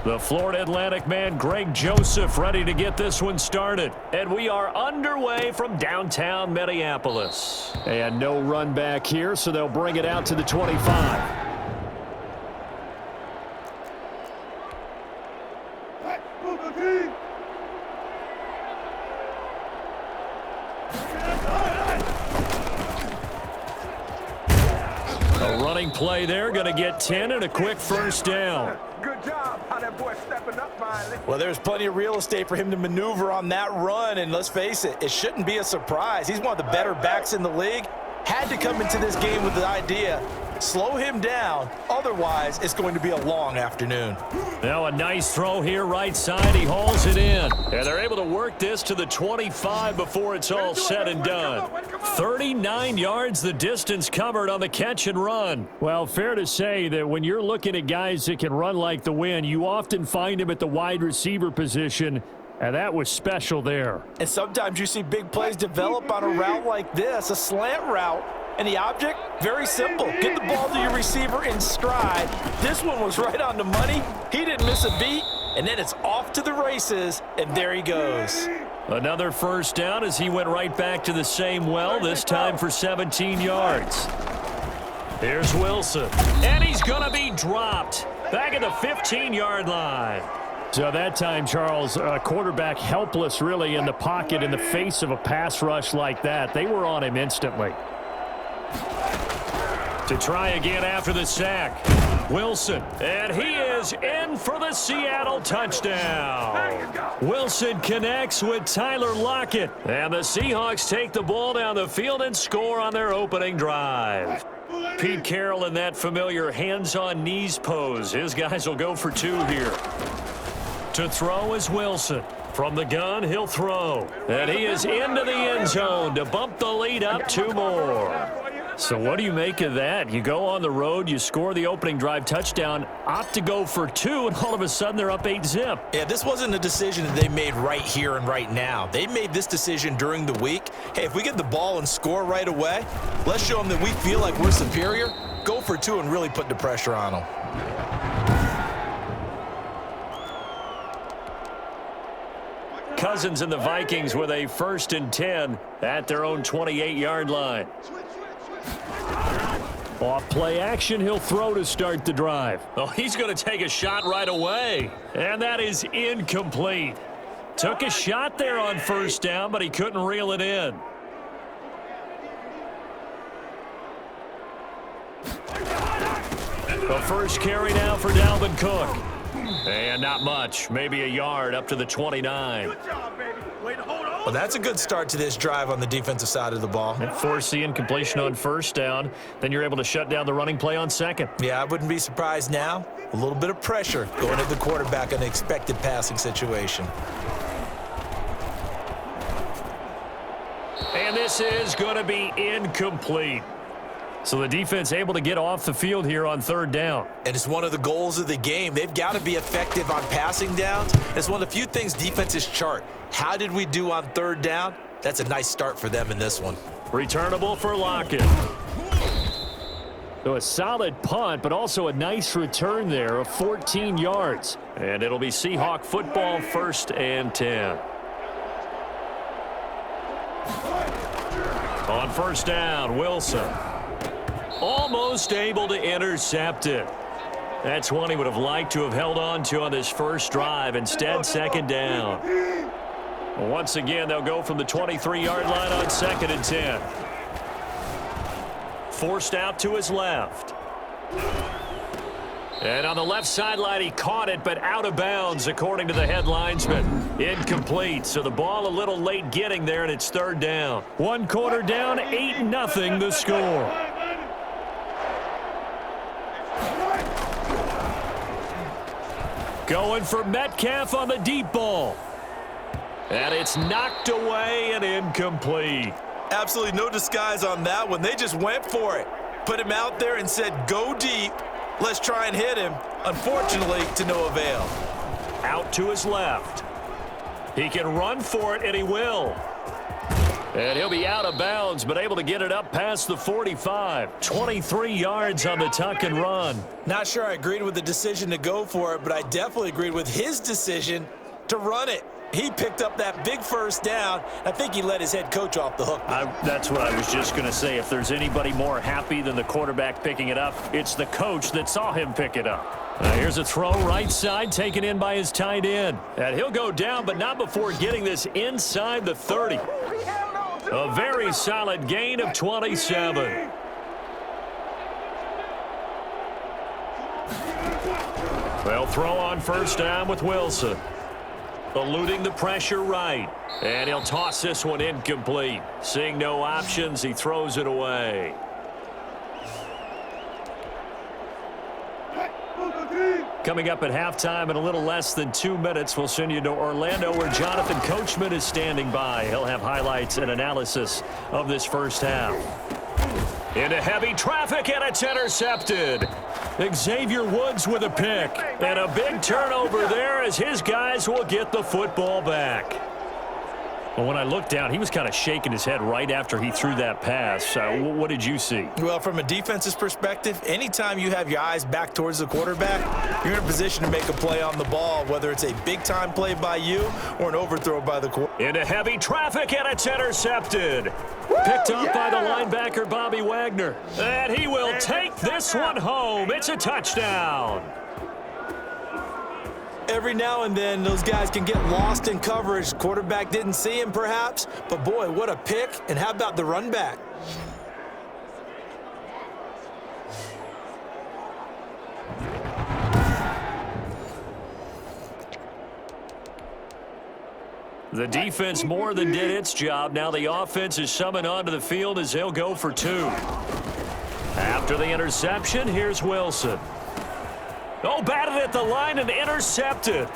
The Florida Atlantic man, Greg Joseph, ready to get this one started. And we are underway from downtown Minneapolis. And no run back here, so they'll bring it out to the 25. A running play there, going to get 10 and a quick first down. Good job, how that boy stepping up finally. Well, there's plenty of real estate for him to maneuver on that run, and let's face it, it shouldn't be a surprise. He's one of the better backs in the league. Had to come into this game with the idea, slow him down, otherwise it's going to be a long afternoon. Now a nice throw here right side. He hauls it in. And they're able to work this to the 25 before it's all said and done. 39 yards the distance covered on the catch and run. Well, fair to say that when you're looking at guys that can run like the wind, you often find him at the wide receiver position. And that was special there. And sometimes you see big plays develop on a route like this, a slant route. And the object, very simple. Get the ball to your receiver in stride. This one was right on the money. He didn't miss a beat. And then it's off to the races, and there he goes. Another first down as he went right back to the same well, this time for 17 yards. Here's Wilson. And he's going to be dropped. Back at the 15-yard line. So that time, Charles, quarterback helpless really in the pocket in the face of a pass rush like that. They were on him instantly. To try again after the sack. Wilson, and he is in for the Seattle touchdown. Wilson connects with Tyler Lockett. And the Seahawks take the ball down the field and score on their opening drive. Pete Carroll in that familiar hands-on knees pose. His guys will go for 2 here. To throw is Wilson. From the gun, he'll throw. And he is into the end zone to bump the lead up 2 more. So what do you make of that? You go on the road, you score the opening drive touchdown, opt to go for 2, and all of a sudden they're up 8-zip. Yeah, this wasn't a decision that they made right here and right now. They made this decision during the week. Hey, if we get the ball and score right away, let's show them that we feel like we're superior. Go for 2 and really put the pressure on them. Cousins and the Vikings with a 1st and 10 at their own 28-yard line. Off play action, he'll throw to start the drive. Oh, he's going to take a shot right away. And that is incomplete. Took a shot there on first down, but he couldn't reel it in. The first carry now for Dalvin Cook. And not much, maybe a yard up to the 29. Good job, baby. Way to hold on. Well, that's a good start to this drive on the defensive side of the ball. And force the incompletion on first down. Then you're able to shut down the running play on second. Yeah, I wouldn't be surprised now. A little bit of pressure going at the quarterback in an expected passing situation. And this is going to be incomplete. So the defense able to get off the field here on 3rd down. And it's one of the goals of the game. They've got to be effective on passing downs. It's one of the few things defenses chart. How did we do on 3rd down? That's a nice start for them in this one. Returnable for Lockett. So a solid punt, but also a nice return there of 14 yards. And it'll be Seahawk football, 1st and 10. On first down, Wilson. Almost able to intercept it. That's one he would have liked to have held on to on this first drive. Instead, 2nd down. Once again, they'll go from the 23-yard line on 2nd and 10. Forced out to his left. And on the left sideline, he caught it, but out of bounds, according to the head linesman. Incomplete, so the ball a little late getting there, and it's 3rd down. 1 quarter down, 8-0 the score. Going for Metcalf on the deep ball. And it's knocked away and incomplete. Absolutely no disguise on that one. They just went for it. Put him out there and said, go deep. Let's try and hit him. Unfortunately, to no avail. Out to his left. He can run for it, and he will. And he'll be out of bounds, but able to get it up past the 45. 23 yards on the tuck and run. Not sure I agreed with the decision to go for it, but I definitely agreed with his decision to run it. He picked up that big first down. I think he let his head coach off the hook. That's what I was just going to say. If there's anybody more happy than the quarterback picking it up, it's the coach that saw him pick it up. Here's a throw right side taken in by his tight end. And he'll go down, but not before getting this inside the 30. A very solid gain of 27. Well, throw on first down with Wilson. Eluding the pressure right. And he'll toss this one incomplete. Seeing no options, he throws it away. Coming up at halftime in a little less than 2 minutes, we'll send you to Orlando where Jonathan Coachman is standing by. He'll have highlights and analysis of this first half. Into heavy traffic, and it's intercepted. Xavier Woods with a pick. And a big turnover there as his guys will get the football back. Well, when I looked down, he was kind of shaking his head right after he threw that pass. What did you see? Well, from a defense's perspective, anytime you have your eyes back towards the quarterback, you're in a position to make a play on the ball, whether it's a big-time play by you or an overthrow by the quarterback. Into heavy traffic, and it's intercepted. Picked up by the linebacker, Bobby Wagner. And he will take this one home. It's a touchdown. Every now and then, those guys can get lost in coverage. Quarterback didn't see him, perhaps. But, boy, what a pick. And how about the run back? The defense more than did its job. Now the offense is summoned onto the field as they'll go for 2. After the interception, here's Wilson. Oh, batted at the line and intercepted.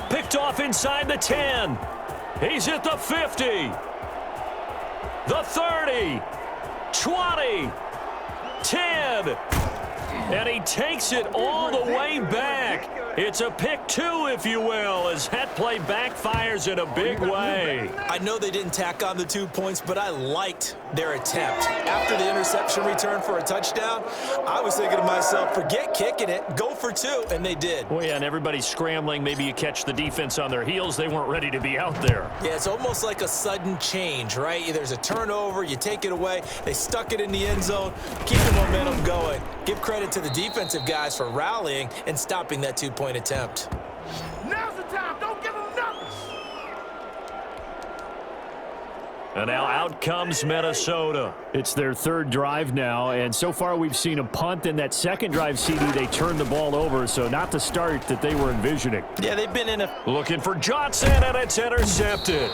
Picked off inside the 10. He's at the 50. The 30. 20. 10. And he takes it all the way back. It's a pick 2, if you will, as that play backfires in a big way. I know they didn't tack on the 2 points, but I liked their attempt. After the interception return for a touchdown, I was thinking to myself, forget kicking it, go for 2, and they did. Well, yeah, and everybody's scrambling. Maybe you catch the defense on their heels. They weren't ready to be out there. Yeah, it's almost like a sudden change, right? There's a turnover, you take it away, they stuck it in the end zone, keep the momentum going. Give credit to the defensive guys for rallying and stopping that 2-point attempt. Now's the time. Don't give them nothing. And now out comes Minnesota. It's their 3rd drive now, and so far we've seen a punt. In that second drive, CD, they turned the ball over, so not the start that they were envisioning. Yeah, they've been in a... Looking for Johnson, and it's intercepted.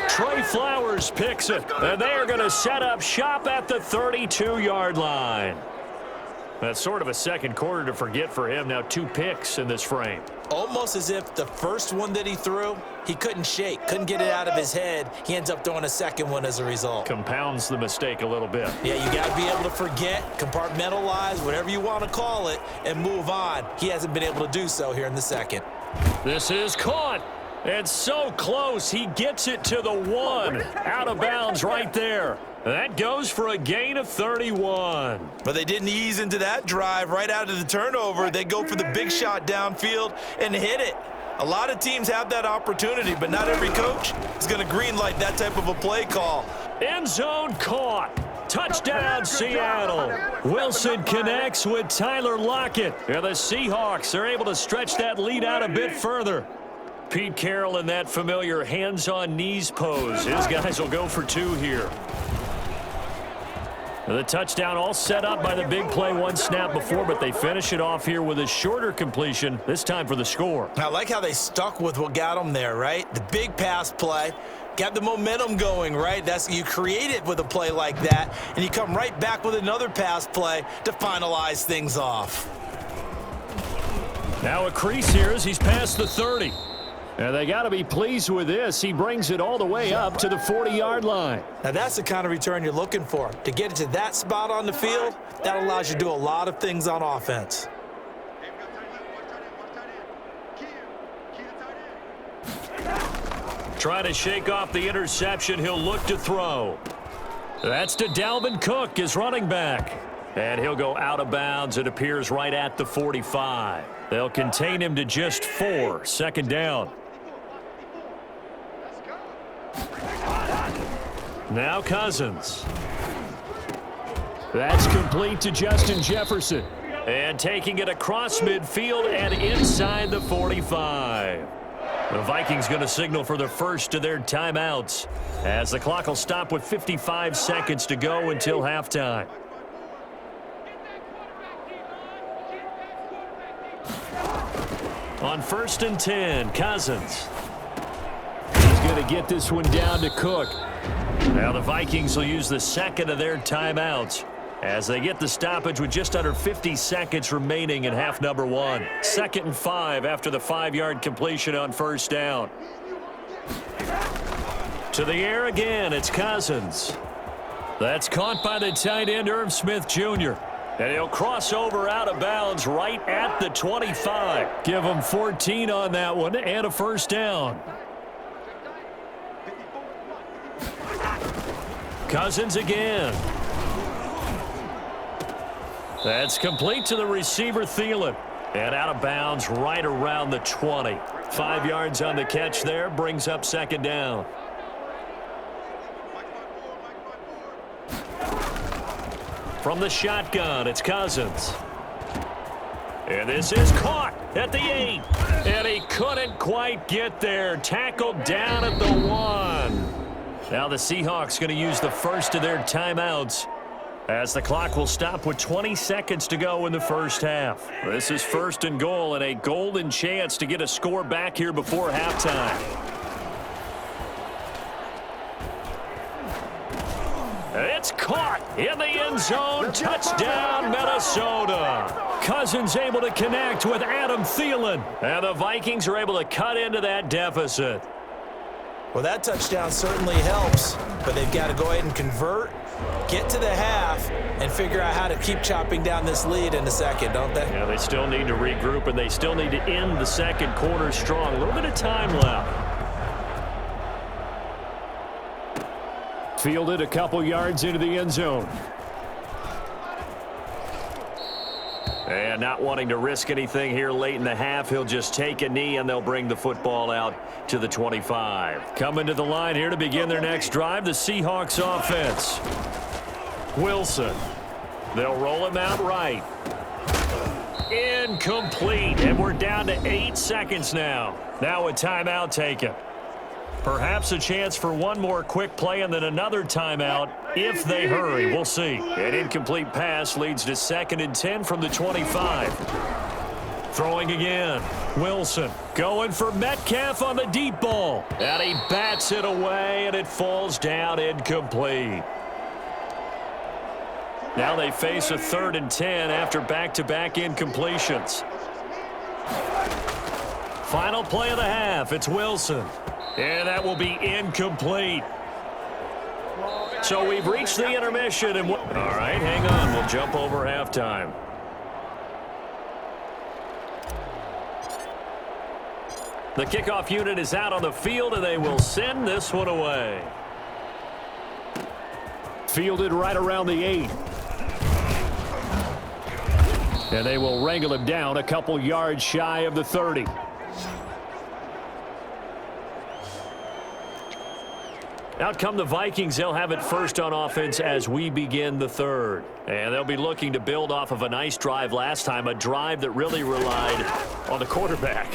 Trey Flowers picks it, and they are going to set up shop at the 32-yard line. That's sort of a second quarter to forget for him. Now 2 picks in this frame. Almost as if the first one that he threw, he couldn't shake, couldn't get it out of his head. He ends up throwing a second one as a result. Compounds the mistake a little bit. Yeah, you got to be able to forget, compartmentalize, whatever you want to call it, and move on. He hasn't been able to do so here in the second. This is caught. And so close, he gets it to the 1. Out of bounds right there. That goes for a gain of 31. But they didn't ease into that drive right out of the turnover. They go for the big shot downfield and hit it. A lot of teams have that opportunity, but not every coach is going to greenlight that type of a play call. End zone caught. Touchdown, Seattle. Wilson connects with Tyler Lockett. And the Seahawks are able to stretch that lead out a bit further. Pete Carroll in that familiar hands-on knees pose. His guys will go for 2 here. The touchdown all set up by the big play 1 snap before, but they finish it off here with a shorter completion, this time for the score. I like how they stuck with what got them there, right? The big pass play, got the momentum going, right? You create it with a play like that, and you come right back with another pass play to finalize things off. Now a crease here as he's past the 30. And they got to be pleased with this. He brings it all the way up to the 40-yard line. Now that's the kind of return you're looking for. To get it to that spot on the field, that allows you to do a lot of things on offense. Trying to shake off the interception, he'll look to throw. That's to Dalvin Cook, his running back. And he'll go out of bounds. It appears right at the 45. They'll contain him to just 4. Second down. Now Cousins. That's complete to Justin Jefferson. And taking it across midfield and inside the 45. The Vikings going to signal for the first of their timeouts, as the clock will stop with 55 seconds to go until halftime. On 1st and 10, Cousins. He's going to get this one down to Cook. Now the Vikings will use the second of their timeouts as they get the stoppage with just under 50 seconds remaining in half number 1. 2nd and 5 after the 5-yard completion on 1st down. To the air again, it's Cousins. That's caught by the tight end, Irv Smith Jr. And he'll cross over out of bounds right at the 25. Give him 14 on that one and a 1st down. Cousins again. That's complete to the receiver, Thielen. And out of bounds right around the 20. 5 yards on the catch there, brings up 2nd down. From the shotgun, it's Cousins. And this is caught at the 8. And he couldn't quite get there. Tackled down at the 1. Now the Seahawks going to use the first of their timeouts, as the clock will stop with 20 seconds to go in the first half. This is 1st and goal and a golden chance to get a score back here before halftime. It's caught in the end zone. Touchdown, Minnesota. Cousins able to connect with Adam Thielen. And the Vikings are able to cut into that deficit. Well, that touchdown certainly helps, but they've got to go ahead and convert, get to the half, and figure out how to keep chopping down this lead in the second, don't they? Yeah, they still need to regroup, and they still need to end the second quarter strong. A little bit of time left. Fielded a couple yards into the end zone. And not wanting to risk anything here late in the half, he'll just take a knee, and they'll bring the football out to the 25. Coming to the line here to begin their next drive, the Seahawks offense. Wilson. They'll roll him out right. Incomplete, and we're down to 8 seconds now. Now a timeout taken. Perhaps a chance for one more quick play and then another timeout if they hurry. We'll see. An incomplete pass leads to 2nd and 10 from the 25. Throwing again. Wilson going for Metcalf on the deep ball. And he bats it away, and it falls down incomplete. Now they face a 3rd and 10 after back-to-back incompletions. Final play of the half. It's Wilson. And that will be incomplete. So we've reached the intermission. And all right, hang on. We'll jump over halftime. The kickoff unit is out on the field, and they will send this one away. Fielded right around the 8. And they will wrangle him down a couple yards shy of the 30. Out come the Vikings. They'll have it first on offense as we begin the 3rd. And they'll be looking to build off of a nice drive last time, a drive that really relied on the quarterback.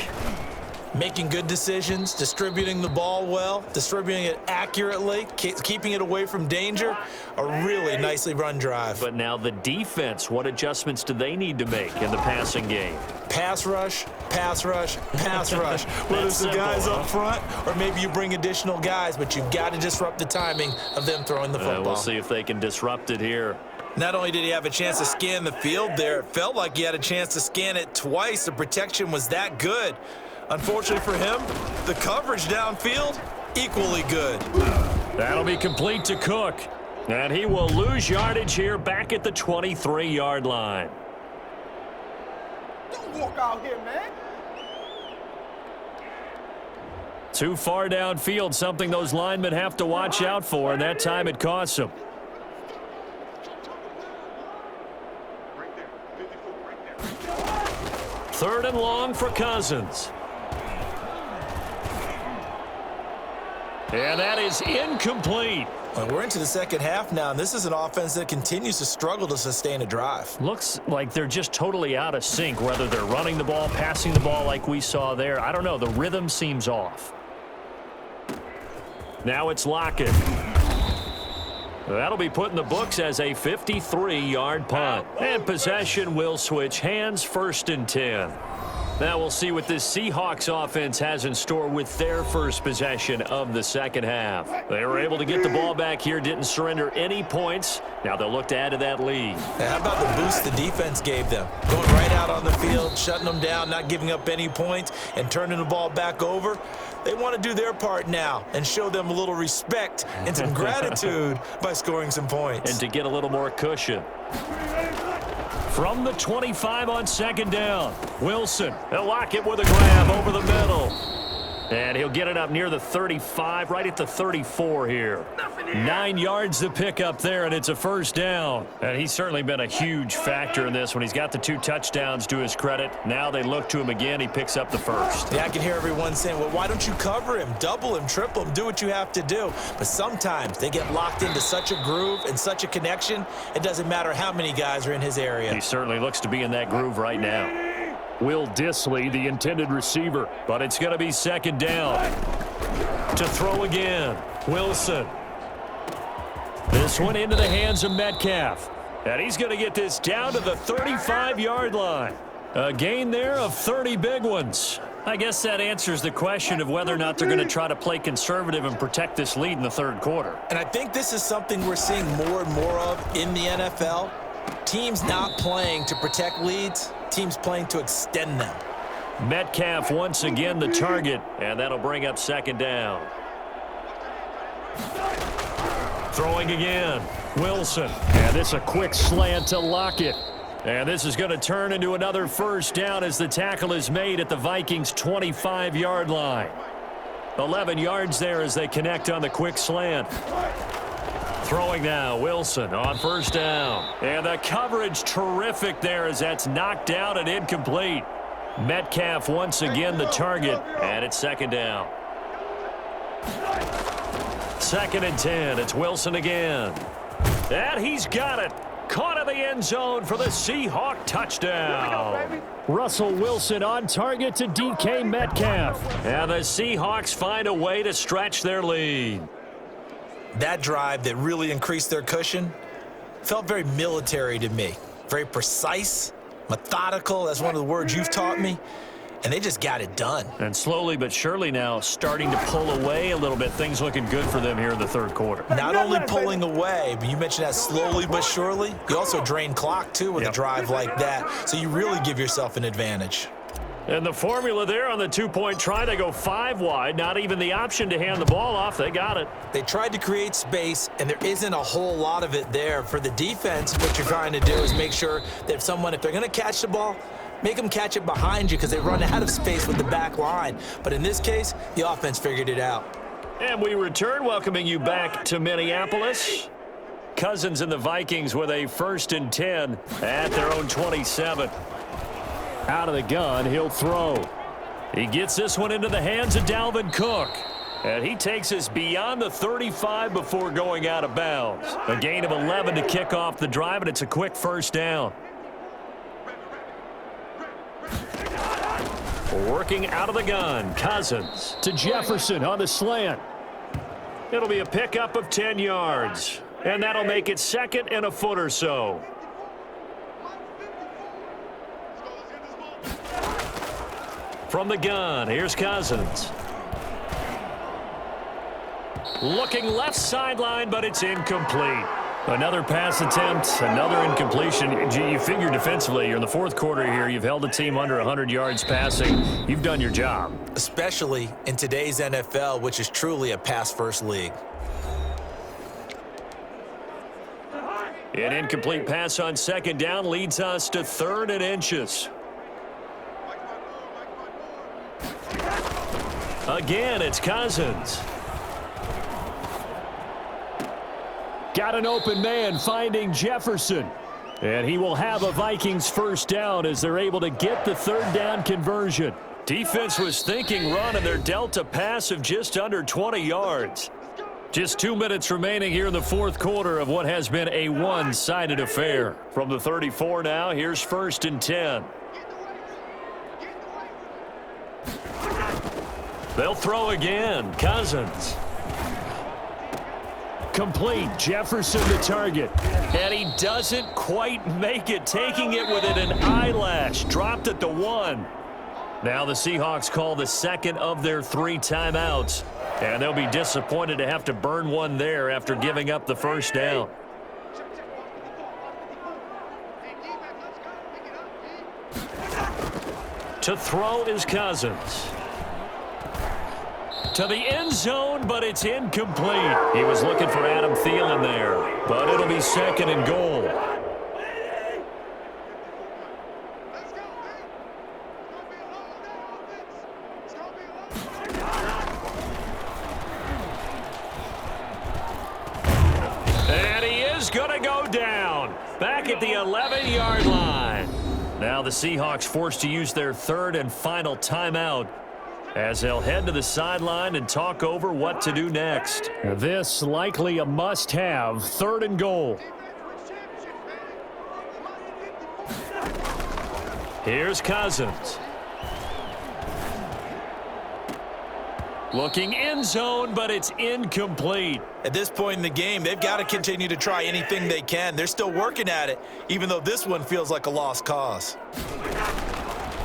Making good decisions, distributing the ball well, distributing it accurately, keeping it away from danger. A really nicely run drive. But now the defense, what adjustments do they need to make in the passing game? Pass rush, pass rush, pass rush. Whether it's the guys up front or maybe you bring additional guys, but you've got to disrupt the timing of them throwing the football. We'll see if they can disrupt it here. Not only did he have a chance to scan the field there, it felt like he had a chance to scan it twice. The protection was that good. Unfortunately for him, the coverage downfield, equally good. That'll be complete to Cook. And he will lose yardage here back at the 23-yard line. Don't walk out here, man. Too far downfield, something those linemen have to watch out for, and that time it costs them. Third and long for Cousins. And that is incomplete. Well, we're into the second half now, and this is an offense that continues to struggle to sustain a drive. Looks like they're just totally out of sync, whether they're running the ball, passing the ball like we saw there. I don't know. The rhythm seems off. Now it's Lockett. That'll be put in the books as a 53-yard punt. And possession will switch hands, 1st and 10. Now we'll see what this Seahawks offense has in store with their first possession of the second half. They were able to get the ball back here, didn't surrender any points. Now they'll look to add to that lead. Now, how about the boost the defense gave them? Going right out on the field, shutting them down, not giving up any points, and turning the ball back over. They want to do their part now and show them a little respect and some gratitude by scoring some points. And to get a little more cushion. From the 25 on 2nd down, Wilson. They'll lock it with a grab over the middle. And he'll get it up near the 35, right at the 34 here. 9 yards to pick up there, and it's a 1st down. And he's certainly been a huge factor in this when he's got the 2 touchdowns to his credit. Now they look to him again. He picks up the 1st. Yeah, I can hear everyone saying, well, why don't you cover him, double him, triple him, do what you have to do. But sometimes they get locked into such a groove and such a connection, it doesn't matter how many guys are in his area. He certainly looks to be in that groove right now. Will Dissly, the intended receiver, but it's going to be 2nd down. To throw again, Wilson. This one into the hands of Metcalf. And he's going to get this down to the 35-yard line. A gain there of 30 big ones. I guess that answers the question of whether or not they're going to try to play conservative and protect this lead in the 3rd quarter. And I think this is something we're seeing more and more of in the NFL. Teams not playing to protect leads, teams playing to extend them. Metcalf once again the target, and that'll bring up 2nd down. Throwing again, Wilson. And this a quick slant to Lockett. And this is going to turn into another 1st down as the tackle is made at the Vikings' 25-yard line. 11 yards there as they connect on the quick slant. Throwing now, Wilson on 1st down. And the coverage terrific there as that's knocked down and incomplete. Metcalf once again the target, and it's 2nd down. 2nd and 10, it's Wilson again. And he's got it. Caught in the end zone for the Seahawk touchdown. Russell Wilson on target to DK Metcalf. And the Seahawks find a way to stretch their lead. That drive that really increased their cushion felt very military to me. Very precise, methodical. That's one of the words you've taught me. And they just got it done. And slowly but surely now starting to pull away a little bit. Things looking good for them here in the 3rd quarter. Not only pulling away, but you mentioned that slowly but surely. You also drain clock, too, with a drive like that. So you really give yourself an advantage. And the formula there on the 2-point try, they go 5 wide. Not even the option to hand the ball off. They got it. They tried to create space, and there isn't a whole lot of it there. For the defense, what you're trying to do is make sure that if they're going to catch the ball, make them catch it behind you because they run out of space with the back line. But in this case, the offense figured it out. And we return, welcoming you back to Minneapolis. Cousins and the Vikings with a 1st and 10 at their own 27. Out of the gun, he'll throw. He gets this one into the hands of Dalvin Cook. And he takes us beyond the 35 before going out of bounds. A gain of 11 to kick off the drive, and it's a quick 1st down. Working out of the gun, Cousins to Jefferson on the slant. It'll be a pickup of 10 yards. And that'll make it 2nd and a foot or so. From the gun, here's Cousins. Looking left sideline, but it's incomplete. Another pass attempt, another incompletion. You figure defensively, you're in the 4th quarter here. You've held the team under 100 yards passing. You've done your job. Especially in today's NFL, which is truly a pass-first league. An incomplete pass on 2nd down leads us to 3rd and inches. Again, it's Cousins. Got an open man finding Jefferson. And he will have a Vikings first down as they're able to get the third down conversion. Defense was thinking run, and they're dealt a pass of just under 20 yards. Just 2 minutes remaining here in the fourth quarter of what has been a one-sided affair. From the 34 now, here's 1st and 10. They'll throw again. Cousins. Complete. Jefferson the target. And he doesn't quite make it. Taking it within an eyelash. Dropped at the 1. Now the Seahawks call the second of their 3 timeouts. And they'll be disappointed to have to burn one there after giving up the first down. To throw is Cousins. To the end zone, but it's incomplete. He was looking for Adam Thielen there, but it'll be 2nd and goal. And he is going to go down. Back at the 11-yard line. Now the Seahawks forced to use their 3rd and final timeout, as they'll head to the sideline and talk over what to do next. This likely a must-have, 3rd and goal. Here's Cousins. Looking end zone, but it's incomplete. At this point in the game, they've got to continue to try anything they can. They're still working at it, even though this one feels like a lost cause.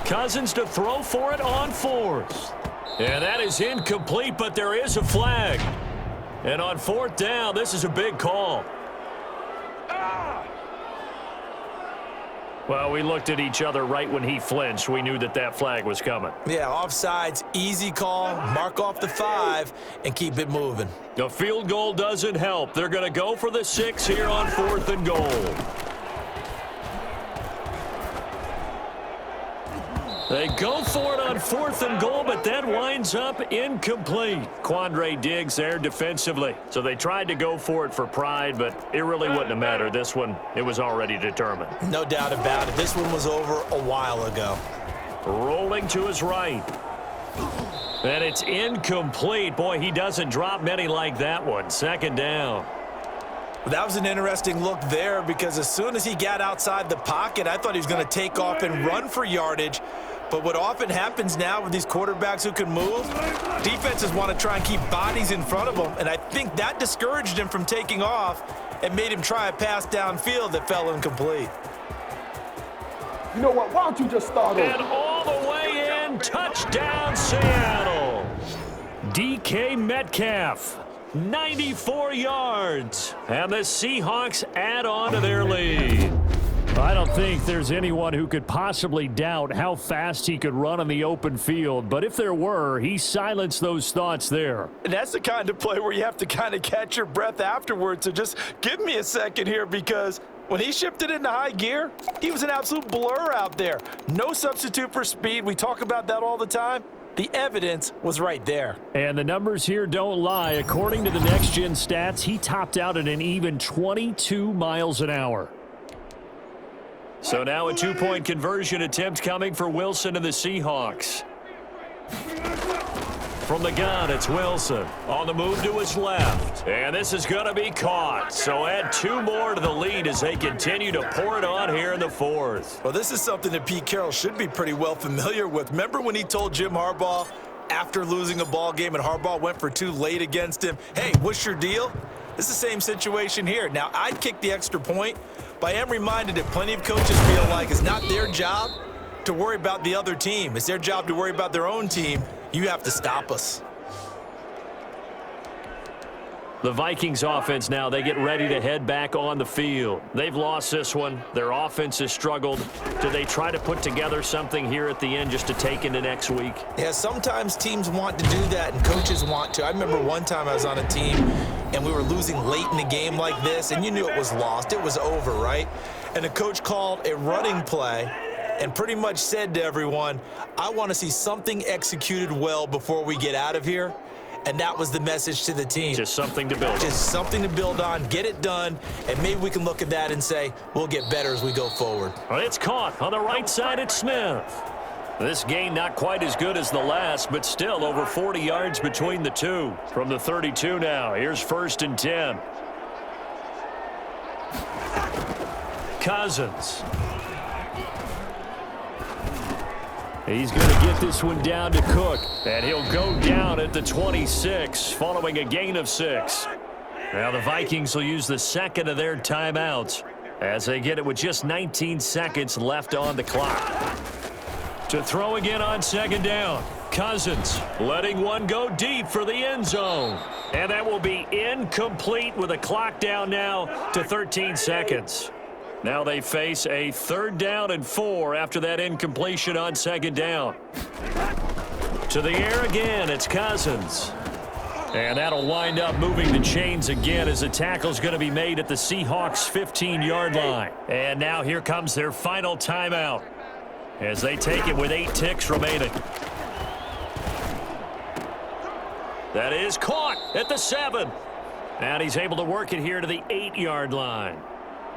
Cousins to throw for it on 4th. And that is incomplete, but there is a flag. And on 4th down, this is a big call. Well, we looked at each other right when he flinched. We knew that that flag was coming. Yeah, offsides, easy call, mark off the 5, and keep it moving. A field goal doesn't help. They're going to go for the 6 here on 4th and goal. They go for it on 4th and goal, but that winds up incomplete. Quandre Diggs there defensively. So they tried to go for it for pride, but it really wouldn't have mattered. This one, it was already determined. No doubt about it. This one was over a while ago. Rolling to his right. And it's incomplete. Boy, he doesn't drop many like that one. 2nd down. That was an interesting look there, because as soon as he got outside the pocket, I thought he was going to take off and run for yardage. But what often happens now with these quarterbacks who can move, defenses want to try and keep bodies in front of them, and I think that discouraged him from taking off and made him try a pass downfield that fell incomplete. You know what? Why don't you just start over? And all the way in, touchdown Seattle. DK Metcalf, 94 yards, and the Seahawks add on to their lead. I don't think there's anyone who could possibly doubt how fast he could run on the open field, but if there were, he silenced those thoughts there. And that's the kind of play where you have to kind of catch your breath afterwards. So just give me a second here, because when he shifted into high gear, he was an absolute blur out there. No substitute for speed. We talk about that all the time. The evidence was right there. And the numbers here don't lie. According to the next-gen stats, he topped out at an even 22 miles an hour. So now a 2-point conversion attempt coming for Wilson and the Seahawks. From the gun, it's Wilson. On the move to his left. And this is going to be caught. So add 2 more to the lead as they continue to pour it on here in the 4th. Well, this is something that Pete Carroll should be pretty well familiar with. Remember when he told Jim Harbaugh after losing a ball game and Harbaugh went for 2 late against him, hey, what's your deal? This is the same situation here. Now, I'd kick the extra point, but I am reminded that plenty of coaches feel like it's not their job to worry about the other team. It's their job to worry about their own team. You have to stop us. The Vikings offense now, they get ready to head back on the field. They've lost this one. Their offense has struggled. Do they try to put together something here at the end just to take into next week? Yeah, sometimes teams want to do that and coaches want to. I remember one time I was on a team and we were losing late in the game like this, and you knew it was lost. It was over, right? And the coach called a running play and pretty much said to everyone, I want to see something executed well before we get out of here. And that was the message to the team. Just something to build on. Just something to build on, get it done, and maybe we can look at that and say, we'll get better as we go forward. Well, it's caught on the right side at Smith. This game not quite as good as the last, but still over 40 yards between the two. From the 32 now, here's 1st and 10. Cousins. He's going to get this one down to Cook, and he'll go down at the 26 following a gain of 6. Now the Vikings will use the second of their timeouts as they get it with just 19 seconds left on the clock. To throw again on 2nd down. Cousins letting one go deep for the end zone. And that will be incomplete with a clock down now to 13 seconds. Now they face a 3rd down and 4 after that incompletion on 2nd down. To the air again, it's Cousins. And that'll wind up moving the chains again as the tackle's going to be made at the Seahawks 15-yard line. And now here comes their final timeout as they take it with 8 ticks remaining. That is caught at the 7. And he's able to work it here to the 8-yard line.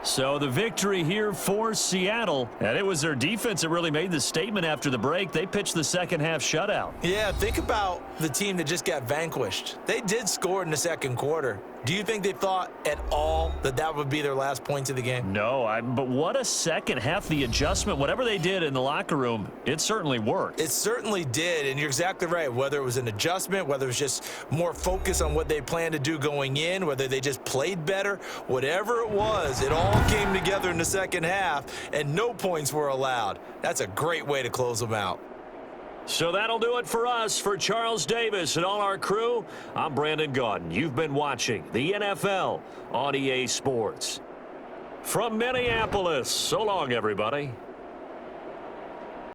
So the victory here for Seattle, and it was their defense that really made the statement after the break. They pitched the second half shutout. Yeah, think about the team that just got vanquished. They did score in the 2nd quarter. Do you think they thought at all that that would be their last points of the game? No, but what a second half. The adjustment, whatever they did in the locker room, it certainly worked. It certainly did, and you're exactly right. Whether it was an adjustment, whether it was just more focus on what they planned to do going in, whether they just played better, whatever it was, it all came together in the second half, and no points were allowed. That's a great way to close them out. So that'll do it for us. For Charles Davis and all our crew, I'm Brandon Gaudin. You've been watching the NFL on EA Sports. From Minneapolis, so long, everybody.